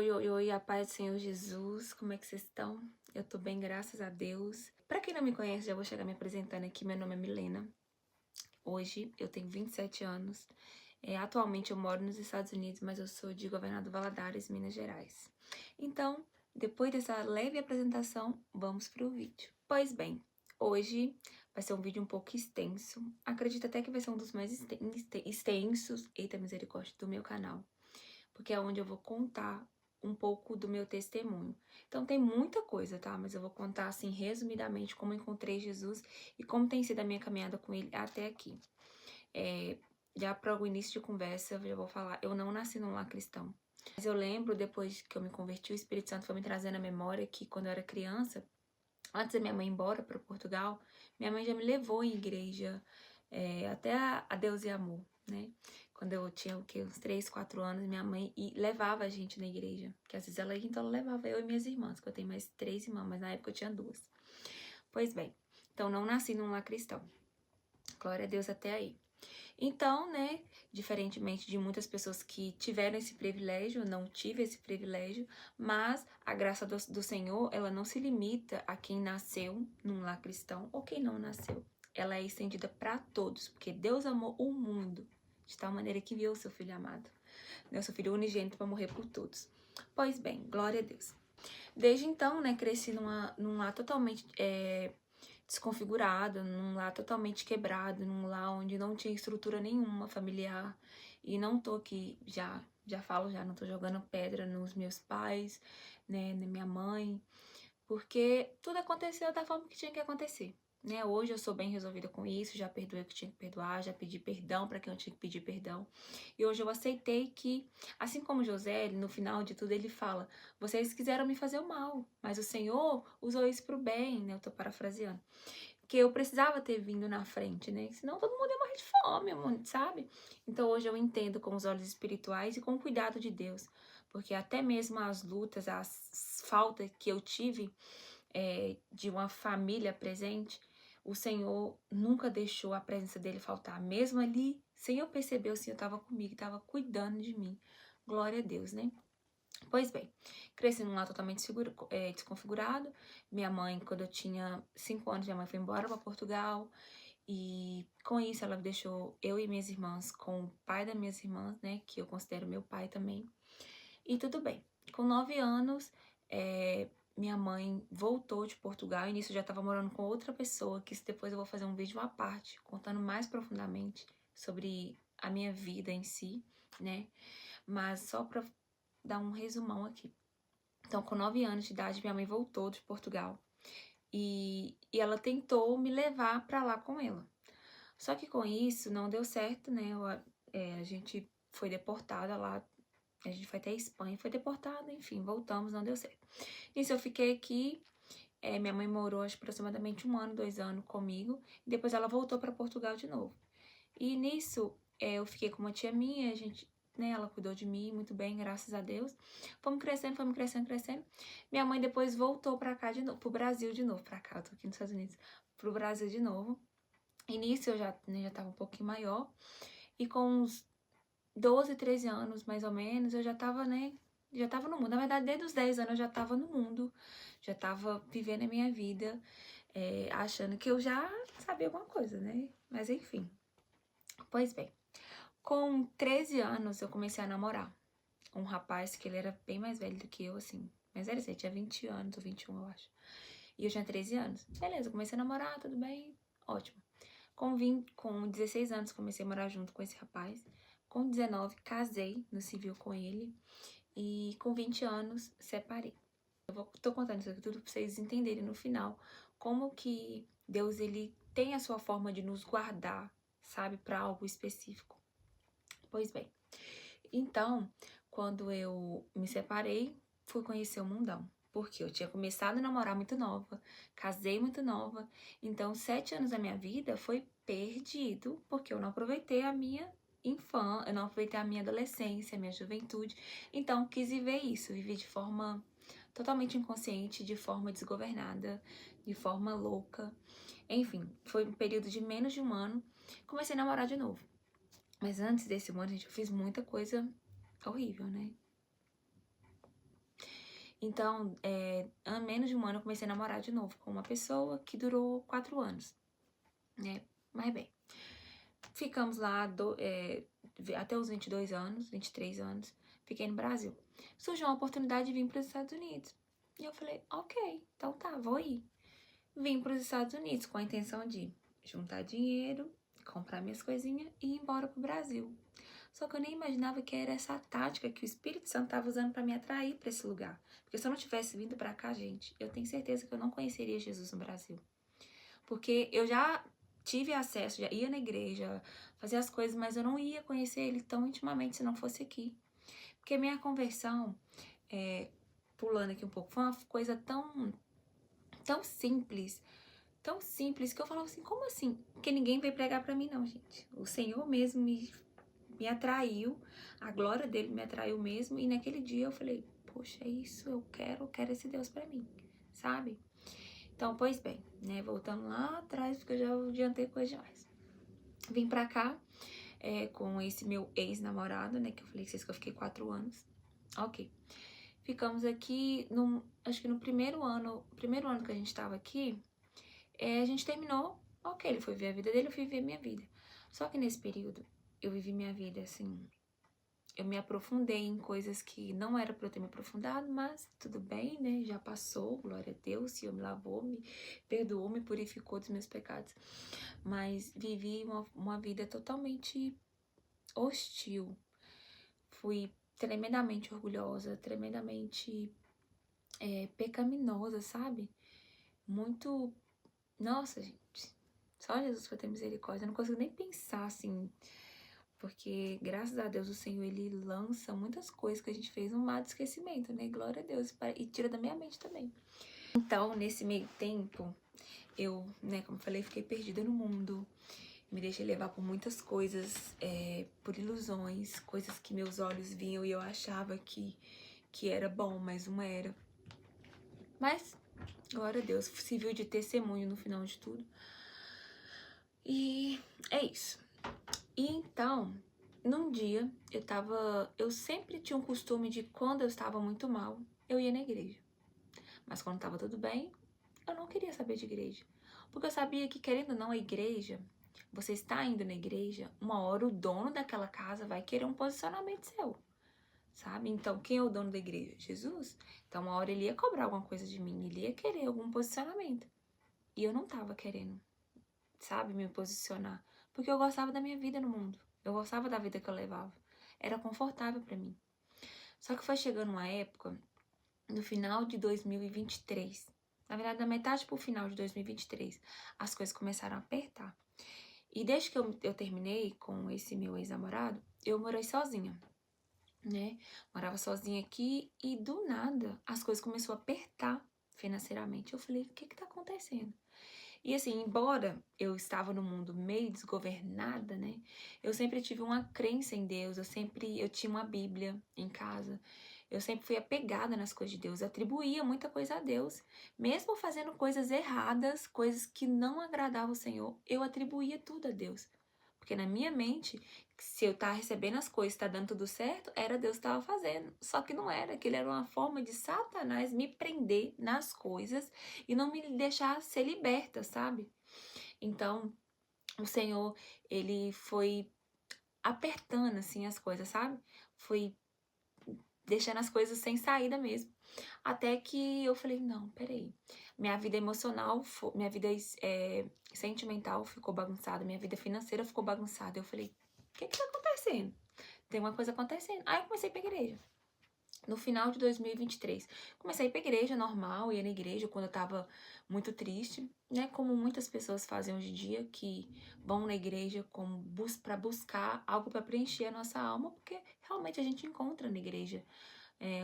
Oi, oi, oi, a paz do Senhor Jesus, como é que vocês estão? Eu tô bem, graças a Deus. Pra quem não me conhece, já vou chegar me apresentando aqui, meu nome é Milena. Hoje eu tenho 27 anos. Atualmente eu moro nos Estados Unidos, mas eu sou de Governador Valadares, Minas Gerais. Então, depois dessa leve apresentação, vamos pro vídeo. Pois bem, hoje vai ser um vídeo um pouco extenso. Acredito até que vai ser um dos mais extensos, eita misericórdia, do meu canal. Porque é onde eu vou contar um pouco do meu testemunho. Então tem muita coisa, tá? Mas eu vou contar assim resumidamente como eu encontrei Jesus e como tem sido a minha caminhada com ele até aqui. Já para o início de conversa, eu já vou falar, eu não nasci num lar cristão. Mas eu lembro, depois que eu me converti, o Espírito Santo foi me trazendo à memória que quando eu era criança, antes da minha mãe ir embora para Portugal, minha mãe já me levou em igreja, até a Deus e Amor, né? Quando eu tinha uns 3, 4 anos, minha mãe levava a gente na igreja. Que às vezes ela ia, então ela levava eu e minhas irmãs, que eu tenho mais 3 irmãs, mas na época eu tinha 2. Pois bem, então não nasci num lar cristão. Glória a Deus até aí. Então, né, diferentemente de muitas pessoas que tiveram esse privilégio, eu não tive esse privilégio, mas a graça do Senhor, ela não se limita a quem nasceu num lar cristão ou quem não nasceu. Ela é estendida para todos, porque Deus amou o mundo de tal maneira que enviou o seu Filho amado, né, o seu Filho unigênito para morrer por todos. Pois bem, glória a Deus. Desde então, né, cresci num lar totalmente desconfigurado, num lar totalmente quebrado, num lar onde não tinha estrutura nenhuma familiar. E não tô aqui, já falo, não tô jogando pedra nos meus pais, né, na minha mãe, porque tudo aconteceu da forma que tinha que acontecer. Né? Hoje eu sou bem resolvida com isso, já perdoei o que tinha que perdoar, já pedi perdão para quem eu tinha que pedir perdão. E hoje eu aceitei que, assim como José, no final de tudo ele fala: vocês quiseram me fazer o mal, mas o Senhor usou isso pro bem, né? Eu tô parafraseando. Que eu precisava ter vindo na frente, né? Senão todo mundo ia morrer de fome, sabe? Então hoje eu entendo com os olhos espirituais e com o cuidado de Deus. Porque até mesmo as lutas, as faltas que eu tive de uma família presente, o Senhor nunca deixou a presença dele faltar. Mesmo ali, sem eu perceber, o Senhor estava comigo, estava cuidando de mim. Glória a Deus, né? Pois bem, cresci num lar totalmente desconfigurado. Minha mãe, quando eu tinha 5 anos, minha mãe foi embora para Portugal. E com isso ela deixou eu e minhas irmãs com o pai das minhas irmãs, né? Que eu considero meu pai também. E tudo bem. Com 9 anos, minha mãe voltou de Portugal. E nisso eu já estava morando com outra pessoa, que depois eu vou fazer um vídeo à parte, contando mais profundamente sobre a minha vida em si, né? Mas só para dar um resumão aqui. Então, com 9 anos de idade, minha mãe voltou de Portugal e ela tentou me levar para lá com ela. Só que com isso não deu certo, né? A gente foi deportada lá, a gente foi até a Espanha, foi deportada, enfim, voltamos, não deu certo. Nisso eu fiquei aqui, minha mãe morou aproximadamente 1 ano, 2 anos comigo, e depois ela voltou para Portugal de novo. E nisso eu fiquei com uma tia minha, a gente, né, ela cuidou de mim muito bem, graças a Deus. Fomos crescendo. Minha mãe depois voltou pra cá de novo, pro Brasil de novo, pra cá, eu tô aqui nos Estados Unidos, pro Brasil de novo. E nisso eu já tava um pouquinho maior, e com uns 12, 13 anos, mais ou menos, eu já tava, né, já tava no mundo. Na verdade, desde os 10 anos eu já tava no mundo, já tava vivendo a minha vida, achando que eu já sabia alguma coisa, né, mas enfim. Pois bem, com 13 anos eu comecei a namorar um rapaz que ele era bem mais velho do que eu, assim. Mais velho, assim, tinha 20 anos ou 21, eu acho. E eu tinha 13 anos. Beleza, comecei a namorar, tudo bem, ótimo. Com 16 anos comecei a morar junto com esse rapaz. Com 19, casei no civil com ele. E com 20 anos, separei. Tô contando isso aqui tudo pra vocês entenderem no final como que Deus, ele tem a sua forma de nos guardar, sabe, para algo específico. Pois bem, então, quando eu me separei, fui conhecer o mundão. Porque eu tinha começado a namorar muito nova, casei muito nova. Então, 7 anos da minha vida foi perdido, porque eu não aproveitei a minha infância, eu não aproveitei a minha adolescência, a minha juventude. Então, quis viver isso, vivi de forma totalmente inconsciente, de forma desgovernada, de forma louca. Enfim, foi um período de menos de 1 ano. Comecei a namorar de novo. Mas antes desse 1 ano, gente, eu fiz muita coisa horrível, né? Então, menos de um ano eu comecei a namorar de novo com uma pessoa que durou 4 anos, né? Mas bem, ficamos lá até os 22 anos, 23 anos, fiquei no Brasil. Surgiu uma oportunidade de vir para os Estados Unidos. E eu falei, ok, então tá, vou ir. Vim para os Estados Unidos com a intenção de juntar dinheiro, comprar minhas coisinhas e ir embora pro Brasil. Só que eu nem imaginava que era essa tática que o Espírito Santo estava usando para me atrair para esse lugar. Porque se eu não tivesse vindo para cá, gente, eu tenho certeza que eu não conheceria Jesus no Brasil. Porque eu já tive acesso, já ia na igreja, fazia as coisas, mas eu não ia conhecer ele tão intimamente se não fosse aqui. Porque minha conversão, pulando aqui um pouco, foi uma coisa tão simples, que eu falava assim, como assim? Porque ninguém veio pregar pra mim não, gente. O Senhor mesmo me atraiu, a glória dele me atraiu mesmo, e naquele dia eu falei, poxa, é isso, eu quero esse Deus pra mim, sabe? Então, pois bem, né, voltando lá atrás, porque eu já adiantei coisa demais. Vim pra cá, com esse meu ex-namorado, né, que eu falei que vocês que eu fiquei 4 anos. Ok. Ficamos aqui, acho que no primeiro ano que a gente tava aqui, a gente terminou, ok, ele foi ver a vida dele, eu fui viver minha vida. Só que nesse período, eu vivi minha vida, assim, eu me aprofundei em coisas que não era pra eu ter me aprofundado, mas tudo bem, né, já passou, glória a Deus, o Senhor me lavou, me perdoou, me purificou dos meus pecados. Mas vivi uma vida totalmente hostil. Fui tremendamente orgulhosa, tremendamente pecaminosa, sabe? Muito. Nossa, gente. Só Jesus vai ter misericórdia. Eu não consigo nem pensar assim. Porque, graças a Deus, o Senhor, ele lança muitas coisas que a gente fez no mar do esquecimento, né? Glória a Deus. E tira da minha mente também. Então, nesse meio tempo, eu, né, como eu falei, fiquei perdida no mundo. Me deixei levar por muitas coisas, por ilusões, coisas que meus olhos viam e eu achava que era bom, mas não era. Mas, glória a Deus, serviu de testemunho no final de tudo. E é isso. E então, num dia, eu sempre tinha um costume de quando eu estava muito mal, eu ia na igreja. Mas quando estava tudo bem, eu não queria saber de igreja. Porque eu sabia que, querendo ou não, a igreja, você está indo na igreja, uma hora o dono daquela casa vai querer um posicionamento seu, sabe? Então, quem é o dono da igreja? Jesus. Então, uma hora ele ia cobrar alguma coisa de mim, ele ia querer algum posicionamento. E eu não tava querendo, sabe, me posicionar. Porque eu gostava da minha vida no mundo. Eu gostava da vida que eu levava. Era confortável pra mim. Só que foi chegando uma época, no final de 2023, na verdade, da metade pro final de 2023, as coisas começaram a apertar. E desde que eu terminei com esse meu ex-namorado, eu morei sozinha, né? Morava sozinha aqui e do nada as coisas começaram a apertar financeiramente. Eu falei, o que que tá acontecendo? E assim, embora eu estava no mundo meio desgovernada, né? Eu sempre tive uma crença em Deus, eu tinha uma Bíblia em casa. Eu sempre fui apegada nas coisas de Deus, atribuía muita coisa a Deus. Mesmo fazendo coisas erradas, coisas que não agradavam o Senhor, eu atribuía tudo a Deus. Porque na minha mente, se eu tava recebendo as coisas, tá dando tudo certo, era Deus que tava fazendo. Só que não era, aquilo era uma forma de Satanás me prender nas coisas e não me deixar ser liberta, sabe? Então, o Senhor, ele foi apertando assim as coisas, sabe? Foi deixando as coisas sem saída mesmo. Até que eu falei, não, peraí. Minha vida emocional, minha vida sentimental ficou bagunçada, minha vida financeira ficou bagunçada. Eu falei, o que que tá acontecendo? Tem uma coisa acontecendo. Aí eu comecei a ir pra igreja. No final de 2023. Comecei a ir pra igreja normal, ia na igreja quando eu tava muito triste, né? Como muitas pessoas fazem hoje em dia, que vão na igreja pra buscar algo pra preencher a nossa alma, porque realmente a gente encontra na igreja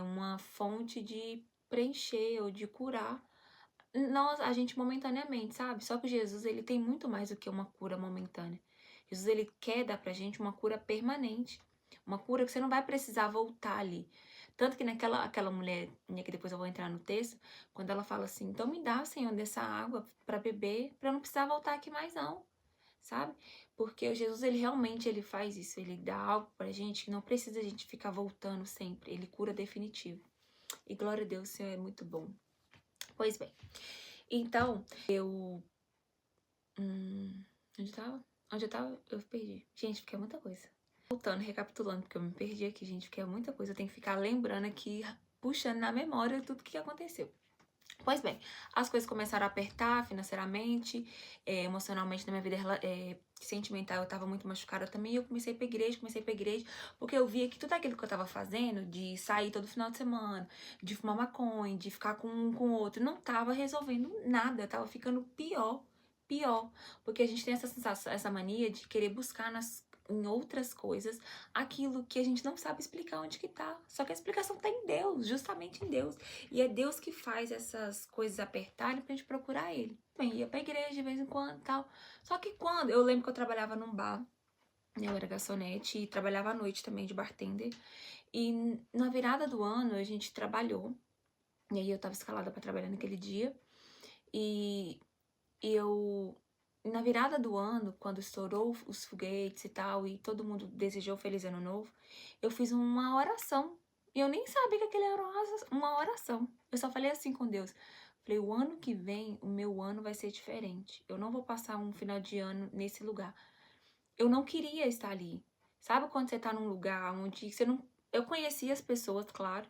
uma fonte de preencher ou de curar a gente momentaneamente, sabe? Só que Jesus, ele tem muito mais do que uma cura momentânea. Jesus, ele quer dar pra gente uma cura permanente. Uma cura que você não vai precisar voltar ali. Tanto que aquela mulher, que depois eu vou entrar no texto, quando ela fala assim, então me dá, Senhor, dessa água pra beber, pra eu não precisar voltar aqui mais não, sabe? Porque o Jesus, ele realmente, ele faz isso, ele dá algo pra gente que não precisa a gente ficar voltando sempre, ele cura definitivo. E glória a Deus, o Senhor é muito bom. Pois bem, então, eu... onde eu tava? Onde eu tava? Eu perdi. Gente, porque é muita coisa. Voltando, recapitulando, porque eu me perdi aqui, gente, porque é muita coisa. Eu tenho que ficar lembrando aqui, puxando na memória tudo que aconteceu. Pois bem, as coisas começaram a apertar financeiramente, emocionalmente na minha vida sentimental. Eu tava muito machucada também. E eu comecei pra igreja, porque eu via que tudo aquilo que eu tava fazendo, de sair todo final de semana, de fumar maconha, de ficar com um com o outro, não tava resolvendo nada. Eu tava ficando pior. Porque a gente tem essa sensação, essa mania de querer buscar em outras coisas aquilo que a gente não sabe explicar onde que tá. Só que a explicação tá em Deus, justamente em Deus. E é Deus que faz essas coisas apertarem pra gente procurar Ele. Bem, ia pra igreja de vez em quando e tal. Só que quando... Eu lembro que eu trabalhava num bar, né, eu era garçonete e trabalhava à noite também de bartender. E na virada do ano a gente trabalhou. E aí eu tava escalada pra trabalhar naquele dia. E eu... Na virada do ano, quando estourou os foguetes e tal, e todo mundo desejou Feliz Ano Novo, eu fiz uma oração. E eu nem sabia que aquele era uma oração. Eu só falei assim com Deus. Falei, o ano que vem, o meu ano vai ser diferente. Eu não vou passar um final de ano nesse lugar. Eu não queria estar ali. Sabe quando você tá num lugar onde você não... Eu conhecia as pessoas, claro,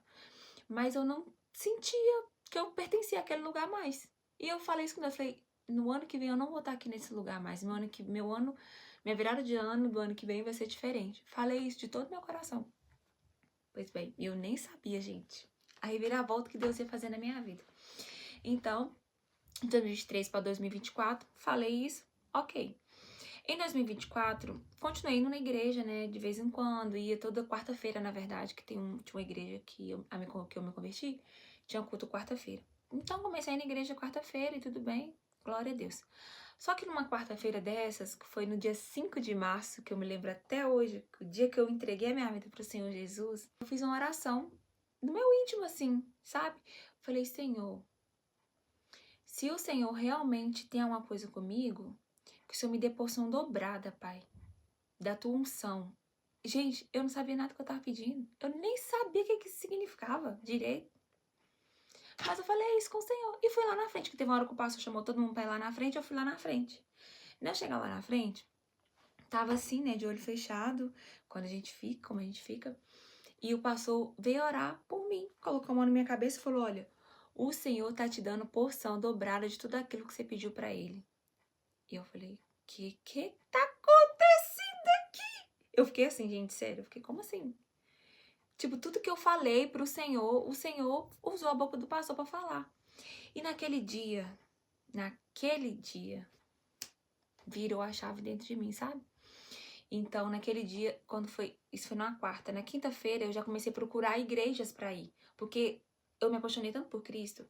mas eu não sentia que eu pertencia àquele lugar mais. E eu falei isso com Deus. Falei, no ano que vem eu não vou estar aqui nesse lugar mais. Minha virada de ano do ano que vem vai ser diferente. Falei isso de todo meu coração. Pois bem, eu nem sabia, gente, a reviravolta que Deus ia fazer na minha vida. Então, de 2023 para 2024, falei isso, ok. Em 2024, continuei indo na igreja, né, de vez em quando, ia toda quarta-feira, na verdade, que tinha uma igreja que eu me converti, tinha um culto quarta-feira. Então, comecei a ir na igreja quarta-feira e tudo bem, glória a Deus. Só que numa quarta-feira dessas, que foi no dia 5 de março, que eu me lembro até hoje, o dia que eu entreguei a minha vida pro Senhor Jesus, eu fiz uma oração no meu íntimo, assim, sabe? Falei, Senhor, se o Senhor realmente tem alguma coisa comigo, que o Senhor me dê porção dobrada, Pai, da tua unção. Gente, eu não sabia nada que eu tava pedindo. Eu nem sabia o que isso significava direito. Mas eu falei isso com o Senhor. E fui lá na frente, que teve uma hora que o pastor chamou todo mundo pra ir lá na frente, eu fui lá na frente. Quando eu chegar lá na frente, tava assim, né, de olho fechado, quando a gente fica, como a gente fica. E o pastor veio orar por mim, colocou a mão na minha cabeça e falou, olha, o Senhor tá te dando porção dobrada de tudo aquilo que você pediu pra Ele. E eu falei, que tá acontecendo aqui? Eu fiquei assim, gente, sério, eu fiquei, como assim? Tipo, tudo que eu falei pro Senhor, o Senhor usou a boca do pastor pra falar. E naquele dia, virou a chave dentro de mim, sabe? Então, naquele dia, isso foi numa quarta, na quinta-feira eu já comecei a procurar igrejas pra ir. Porque eu me apaixonei tanto por Cristo,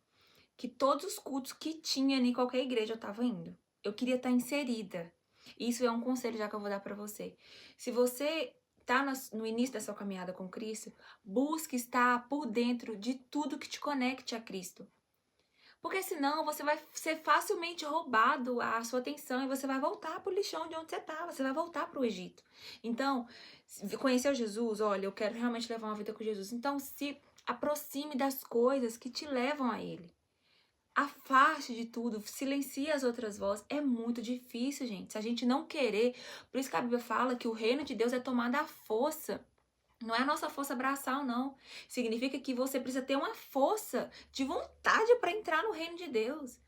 que todos os cultos que tinha em qualquer igreja eu tava indo. Eu queria estar inserida. Isso é um conselho já que eu vou dar pra você. Se você tá no início da sua caminhada com Cristo, busque estar por dentro de tudo que te conecte a Cristo. Porque senão você vai ser facilmente roubado a sua atenção e você vai voltar pro lixão de onde você tá, você vai voltar pro Egito. Então, conheceu Jesus? Olha, eu quero realmente levar uma vida com Jesus. Então, se aproxime das coisas que te levam a Ele. Afaste de tudo, silencie as outras vozes. É muito difícil, gente. Se a gente não querer, por isso que a Bíblia fala que o reino de Deus é tomado à força. Não é a nossa força braçal, não. Significa que você precisa ter uma força de vontade para entrar no reino de Deus.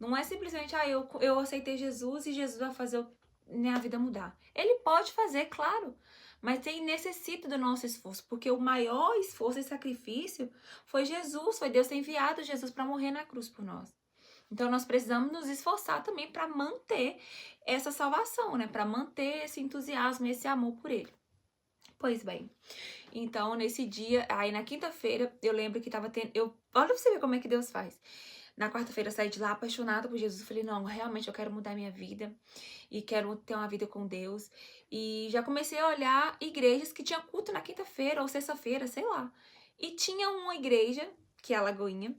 Não é simplesmente, eu aceitei Jesus e Jesus vai fazer minha vida mudar. Ele pode fazer, claro, mas necessita do nosso esforço, porque o maior esforço e sacrifício foi Jesus, foi Deus ter enviado Jesus para morrer na cruz por nós. Então nós precisamos nos esforçar também para manter essa salvação, né? Para manter esse entusiasmo, esse amor por Ele. Pois bem, então nesse dia, aí na quinta-feira, eu lembro que tava tendo, olha pra você ver como é que Deus faz. Na quarta-feira eu saí de lá apaixonada por Jesus, eu falei, não, realmente eu quero mudar minha vida e quero ter uma vida com Deus. E já comecei a olhar igrejas que tinha culto na quinta-feira ou sexta-feira, sei lá. E tinha uma igreja, que é a Lagoinha,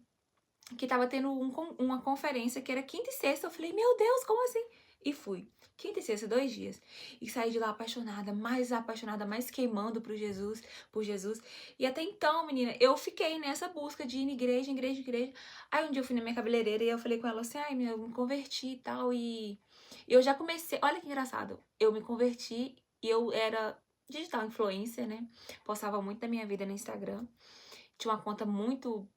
que tava tendo uma conferência que era quinta e sexta. Eu falei, meu Deus, como assim? E fui. Quinta e sexta, 2 dias. E saí de lá apaixonada, mais queimando por Jesus. E até então, menina, eu fiquei nessa busca de ir em igreja, igreja, igreja. Aí um dia eu fui na minha cabeleireira e eu falei com ela assim, ai, eu me converti e tal. E eu já comecei, olha que engraçado, eu me converti e eu era digital influencer, né? Postava muito da minha vida no Instagram. Tinha uma conta muito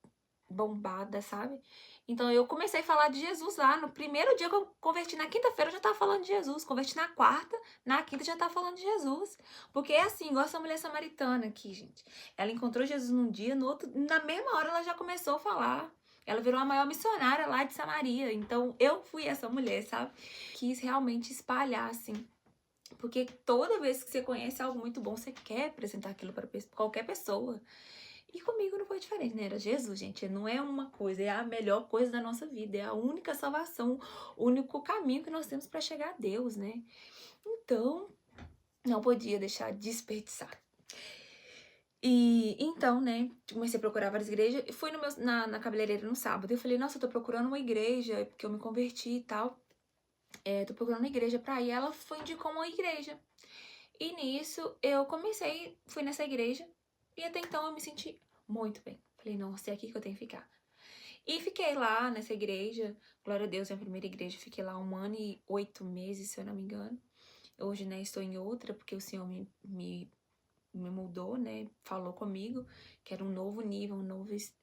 bombada, sabe? Então eu comecei a falar de Jesus lá. No primeiro dia que eu converti, na quinta-feira eu já tava falando de Jesus. Converti na quarta, na quinta já tava falando de Jesus. Porque é assim, igual essa mulher samaritana aqui, gente. Ela encontrou Jesus num dia, no outro, na mesma hora ela já começou a falar. Ela virou a maior missionária lá de Samaria. Então eu fui essa mulher, sabe? Quis realmente espalhar, assim. Porque toda vez que você conhece algo muito bom, você quer apresentar aquilo para qualquer pessoa. E comigo não foi diferente, né? Era Jesus, gente. Não é uma coisa, é a melhor coisa da nossa vida. É a única salvação, o único caminho que nós temos para chegar a Deus, né? Então, não podia deixar de desperdiçar. E então, né, comecei a procurar várias igrejas. E fui na cabeleireira no sábado. Eu falei, nossa, eu tô procurando uma igreja, porque eu me converti e tal. Tô procurando uma igreja pra ir. Ela foi indicou uma igreja. E nisso, eu fui nessa igreja. E até então eu me senti muito bem. Falei, nossa, é aqui que eu tenho que ficar. E fiquei lá nessa igreja. Glória a Deus, minha primeira igreja. Fiquei lá 1 ano e 8 meses, se eu não me engano. Hoje, né, estou em outra, porque o Senhor me mudou, né? Falou comigo que era um novo nível,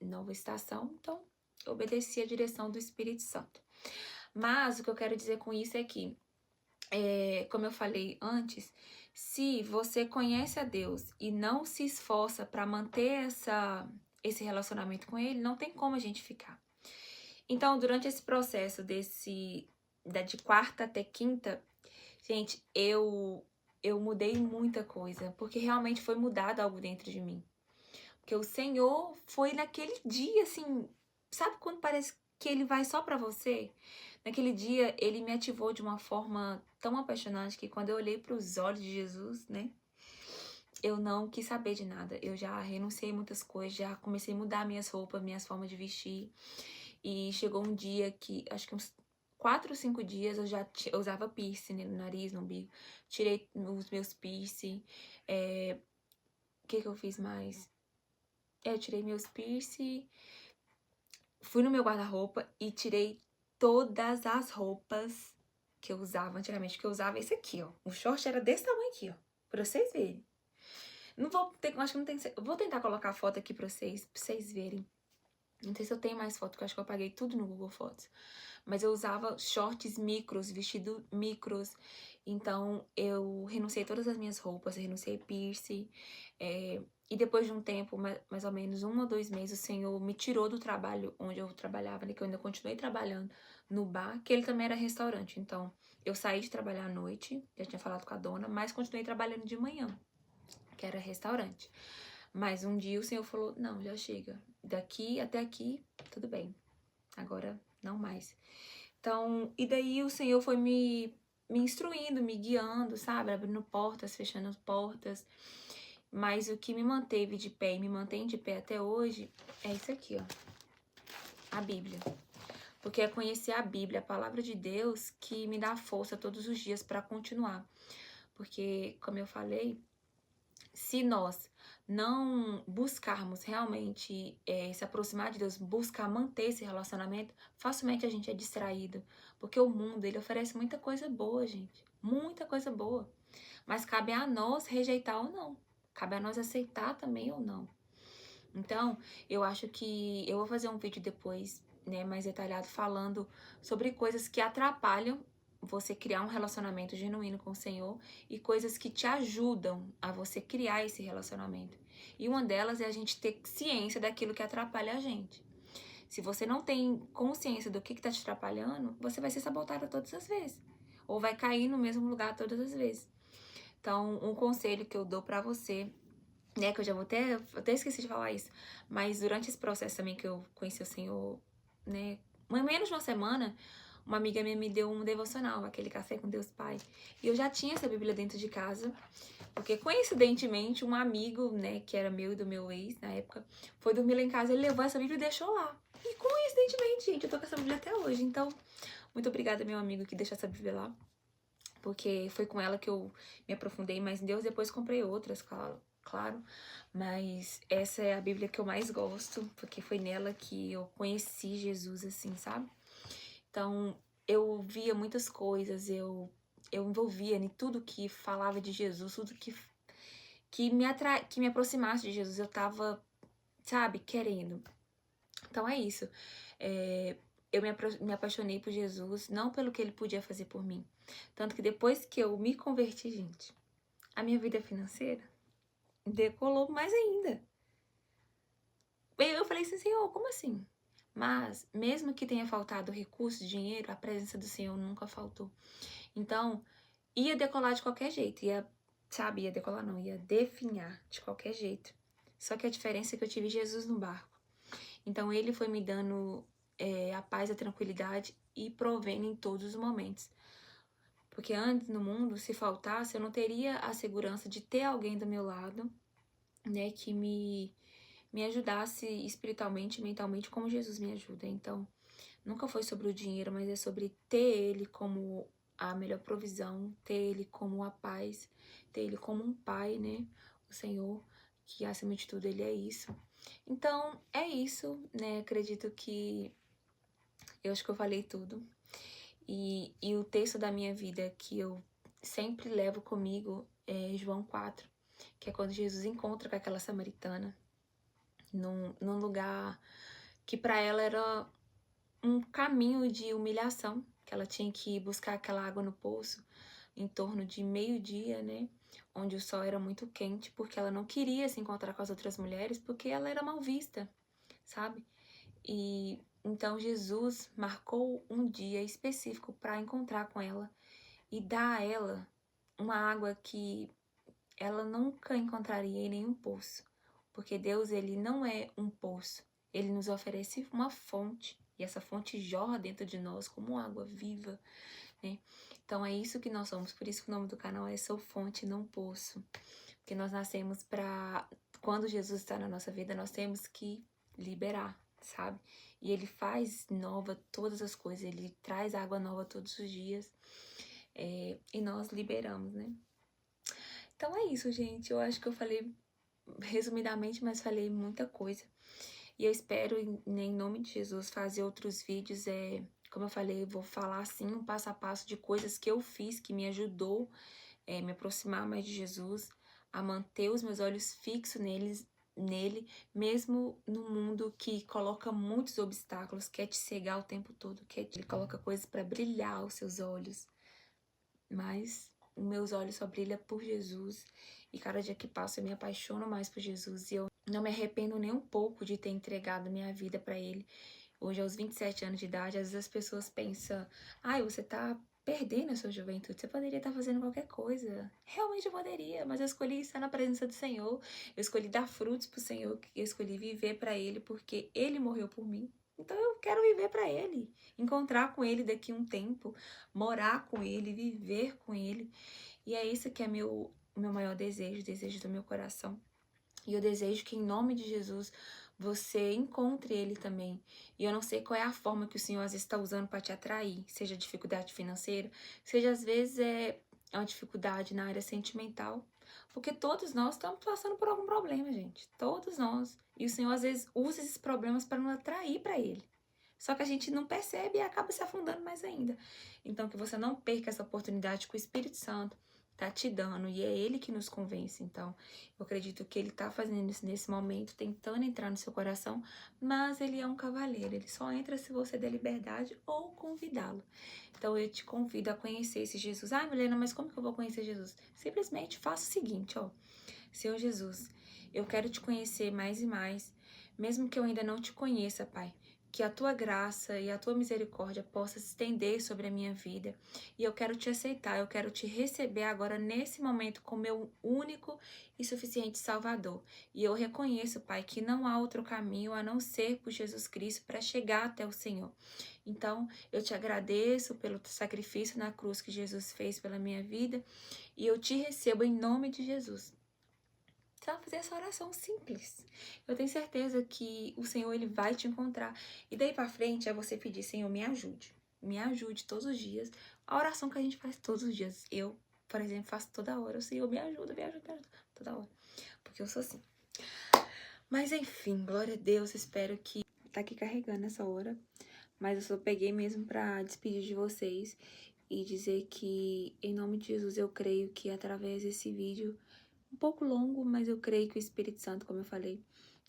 nova estação. Então, eu obedeci a direção do Espírito Santo. Mas o que eu quero dizer com isso é que, como eu falei antes, se você conhece a Deus e não se esforça para manter esse relacionamento com Ele, não tem como a gente ficar. Então, durante esse processo de quarta até quinta, gente, eu mudei muita coisa, porque realmente foi mudado algo dentro de mim. Porque o Senhor foi naquele dia, assim, sabe quando parece que Ele vai só pra você? Naquele dia, Ele me ativou de uma forma tão apaixonante que quando eu olhei para os olhos de Jesus, né? Eu não quis saber de nada. Eu já renunciei a muitas coisas, já comecei a mudar minhas roupas, minhas formas de vestir. E chegou um dia que, acho que uns 4 ou 5 dias, eu usava piercing no nariz, no umbigo. Tirei os meus piercing. O que eu fiz mais? Eu tirei meus piercing. Fui no meu guarda-roupa e tirei todas as roupas que eu usava antigamente. Que eu usava esse aqui, ó. O short era desse tamanho aqui, ó. Pra vocês verem. Não vou ter, acho que não tem. Vou tentar colocar a foto aqui pra vocês verem. Não sei se eu tenho mais foto, porque eu acho que eu apaguei tudo no Google Fotos. Mas eu usava shorts micros, vestido micros. Então, eu renunciei a todas as minhas roupas, renunciei piercing. E depois de um tempo, mais ou menos 1 ou 2 meses, o Senhor me tirou do trabalho onde eu trabalhava, né? Que eu ainda continuei trabalhando no bar, que ele também era restaurante. Então, eu saí de trabalhar à noite, já tinha falado com a dona, mas continuei trabalhando de manhã, que era restaurante. Mas um dia o Senhor falou, não, já chega. Daqui até aqui, tudo bem. Agora, não mais. Então, e daí o Senhor foi me instruindo, me guiando, sabe? Abrindo portas, fechando portas. Mas o que me manteve de pé e me mantém de pé até hoje é isso aqui, ó. A Bíblia. Porque é conhecer a Bíblia, a palavra de Deus, que me dá força todos os dias para continuar. Porque, como eu falei, se nós não buscarmos realmente se aproximar de Deus, buscar manter esse relacionamento, facilmente a gente é distraído. Porque o mundo, ele oferece muita coisa boa, gente. Muita coisa boa. Mas cabe a nós rejeitar ou não. Cabe a nós aceitar também ou não. Então, eu acho que eu vou fazer um vídeo depois, né, mais detalhado, falando sobre coisas que atrapalham você criar um relacionamento genuíno com o Senhor e coisas que te ajudam a você criar esse relacionamento. E uma delas é a gente ter ciência daquilo que atrapalha a gente. Se você não tem consciência do que está te atrapalhando, você vai ser sabotada todas as vezes. Ou vai cair no mesmo lugar todas as vezes. Então, um conselho que eu dou pra você, né, que eu já vou até esqueci de falar isso, mas durante esse processo também que eu conheci o Senhor, né, menos de uma semana, uma amiga minha me deu um devocional, aquele Café com Deus Pai, e eu já tinha essa Bíblia dentro de casa, porque coincidentemente um amigo, né, que era meu e do meu ex na época, foi dormir lá em casa, ele levou essa Bíblia e deixou lá. E coincidentemente, gente, eu tô com essa Bíblia até hoje, então, muito obrigada, meu amigo, que deixou essa Bíblia lá. porque foi com ela que eu me aprofundei mais em Deus. Depois comprei outras, claro, mas essa é a Bíblia que eu mais gosto, porque foi nela que eu conheci Jesus, assim, sabe? Então, eu via muitas coisas, eu envolvia em tudo que falava de Jesus, tudo que me aproximasse de Jesus, eu tava, sabe, querendo. Então é isso. Eu me apaixonei por Jesus, não pelo que ele podia fazer por mim. Tanto que depois que eu me converti, gente, a minha vida financeira decolou mais ainda. Eu falei assim, Senhor, como assim? Mas, mesmo que tenha faltado recurso, dinheiro, a presença do Senhor nunca faltou. Então, ia decolar de qualquer jeito. Ia decolar não, ia definhar de qualquer jeito. Só que a diferença é que eu tive Jesus no barco. Então, ele foi me dando a paz, a tranquilidade e provendo em todos os momentos. Porque antes, no mundo, se faltasse, eu não teria a segurança de ter alguém do meu lado, né, que me ajudasse espiritualmente, mentalmente, como Jesus me ajuda. Então, nunca foi sobre o dinheiro, mas é sobre ter ele como a melhor provisão, ter ele como a paz, ter ele como um pai, né? O Senhor, que acima de tudo ele é isso. Então, é isso, né? Acredito que eu acho que eu falei tudo. E o texto da minha vida que eu sempre levo comigo é João 4, que é quando Jesus encontra com aquela samaritana num lugar que para ela era um caminho de humilhação, que ela tinha que ir buscar aquela água no poço em torno de meio-dia, né? Onde o sol era muito quente, porque ela não queria se encontrar com as outras mulheres, porque ela era mal vista, sabe? E então Jesus marcou um dia específico para encontrar com ela e dar a ela uma água que ela nunca encontraria em nenhum poço, porque Deus, ele não é um poço, ele nos oferece uma fonte, e essa fonte jorra dentro de nós como água viva, né? Então é isso que nós somos, por isso que o nome do canal é Sou Fonte, Não Poço, porque nós nascemos para, quando Jesus está na nossa vida, nós temos que liberar, sabe? E ele faz nova todas as coisas, ele traz água nova todos os dias, e nós liberamos, né? Então é isso, gente. Eu acho que eu falei resumidamente, mas falei muita coisa. E eu espero, em nome de Jesus, fazer outros vídeos. Como eu falei, eu vou falar assim um passo a passo de coisas que eu fiz, que me ajudou me aproximar mais de Jesus, a manter os meus olhos fixos nele, mesmo no mundo que coloca muitos obstáculos, quer te cegar o tempo todo, ele coloca coisas para brilhar os seus olhos. Mas os meus olhos só brilham por Jesus. E cada dia que passa eu me apaixono mais por Jesus. E eu não me arrependo nem um pouco de ter entregado minha vida para Ele. Hoje, aos 27 anos de idade, às vezes as pessoas pensam: ai, você tá perdendo a sua juventude, você poderia estar fazendo qualquer coisa. Realmente eu poderia, mas eu escolhi estar na presença do Senhor. Eu escolhi dar frutos pro Senhor, eu escolhi viver para Ele, porque Ele morreu por mim. Então eu quero viver para Ele, encontrar com Ele daqui a um tempo, morar com Ele, viver com Ele. E é isso que é meu maior desejo, desejo do meu coração. E eu desejo que, em nome de Jesus, você encontre Ele também. E eu não sei qual é a forma que o Senhor às vezes está usando para te atrair, seja dificuldade financeira, seja às vezes uma dificuldade na área sentimental. Porque todos nós estamos passando por algum problema, gente. Todos nós. E o Senhor às vezes usa esses problemas para nos atrair para Ele. Só que a gente não percebe e acaba se afundando mais ainda. Então, que você não perca essa oportunidade que o Espírito Santo tá te dando, e é Ele que nos convence. Então, eu acredito que Ele tá fazendo isso nesse momento, tentando entrar no seu coração, mas Ele é um cavaleiro, Ele só entra se você der liberdade ou convidá-lo. Então, eu te convido a conhecer esse Jesus. Ah, Milena, mas como que eu vou conhecer Jesus? Simplesmente faça o seguinte, ó. Senhor Jesus, eu quero te conhecer mais e mais, mesmo que eu ainda não te conheça, Pai. Que a tua graça e a tua misericórdia possa se estender sobre a minha vida. E eu quero te aceitar, eu quero te receber agora nesse momento como meu único e suficiente Salvador. E eu reconheço, Pai, que não há outro caminho a não ser por Jesus Cristo para chegar até o Senhor. Então, eu te agradeço pelo sacrifício na cruz que Jesus fez pela minha vida e eu te recebo em nome de Jesus. Você vai fazer essa oração simples. Eu tenho certeza que o Senhor, ele vai te encontrar. E daí pra frente é você pedir: Senhor, me ajude. me ajude todos os dias. A oração que a gente faz todos os dias. Eu, por exemplo, faço toda hora. O Senhor me ajuda, toda hora. Porque eu sou assim. Mas enfim, glória a Deus. Espero que tá aqui carregando essa hora. Mas eu só peguei mesmo pra despedir de vocês e dizer que, em nome de Jesus, eu creio que através desse vídeo, um pouco longo, mas eu creio que o Espírito Santo, como eu falei,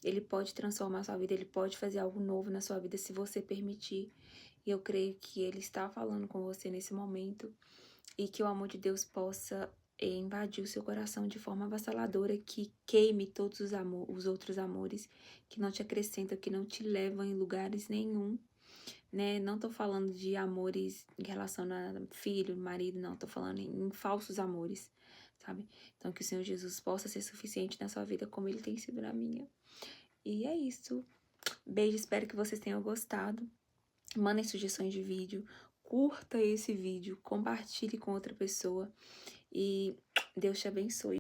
ele pode transformar a sua vida, ele pode fazer algo novo na sua vida se você permitir. E eu creio que ele está falando com você nesse momento e que o amor de Deus possa invadir o seu coração de forma avassaladora, que queime todos os outros amores que não te acrescentam, que não te levam em lugares nenhum, né? Não tô falando de amores em relação a filho, marido, não. Tô falando em falsos amores, sabe? Então, que o Senhor Jesus possa ser suficiente na sua vida como Ele tem sido na minha. E é isso. Beijo, espero que vocês tenham gostado. Mandem sugestões de vídeo. Curta esse vídeo, compartilhe com outra pessoa. E Deus te abençoe.